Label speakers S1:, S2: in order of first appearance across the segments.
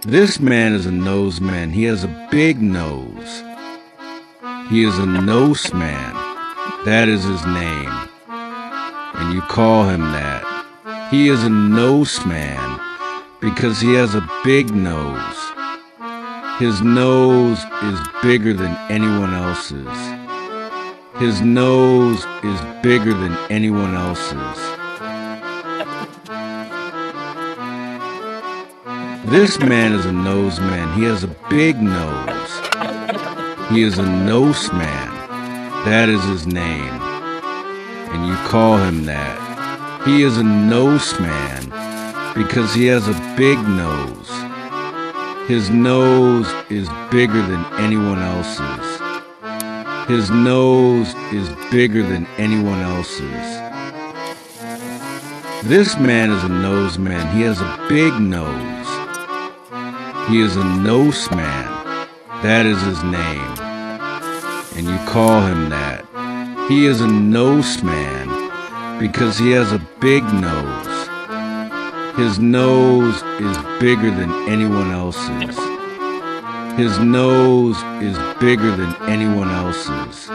S1: This man is a noseman. He has a big nose. He is a noseman. That is his name. And you call him that. He is a noseman because he has a big nose. His nose is bigger than anyone else's. His nose is bigger than anyone else's. This man is a noseman. He has a big nose. He is a noseman. That is his name. And you call him that. He is a noseman because he has a big nose. His nose is bigger than anyone else's. His nose is bigger than anyone else's. This man is a noseman. He has a big nose. He is a noseman. That is his name. And you call him that. He is a noseman because he has a big nose. His nose is bigger than anyone else's. His nose is bigger than anyone else's.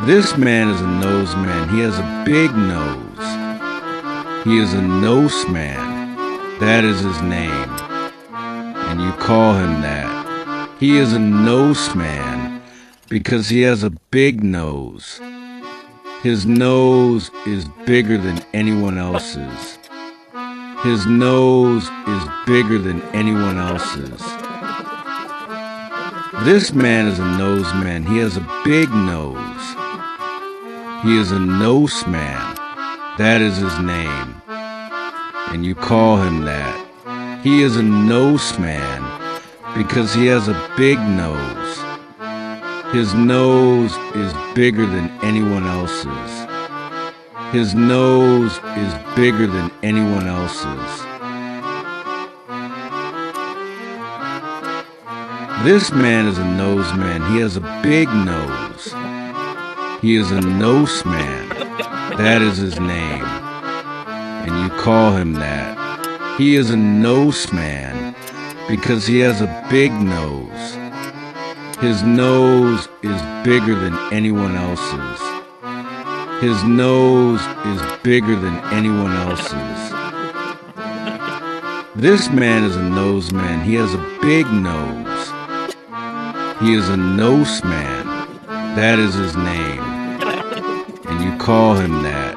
S1: This man is a noseman. He has a big nose. He is a noseman. That is his name. And you call him that. He is a noseman because he has a big nose. His nose is bigger than anyone else's. His nose is bigger than anyone else's. This man is a noseman. He has a big nose. He is a noseman. That is his name. And you call him that. He is a noseman because he has a big nose. His nose is bigger than anyone else's. His nose is bigger than anyone else's. This man is a noseman. He has a big nose. He is a noseman. That is his name. And you call him that. He is a noseman because he has a big nose. His nose is bigger than anyone else's. His nose is bigger than anyone else's. This man is a noseman. He has a big nose. He is a noseman. That is his name. And you call him that.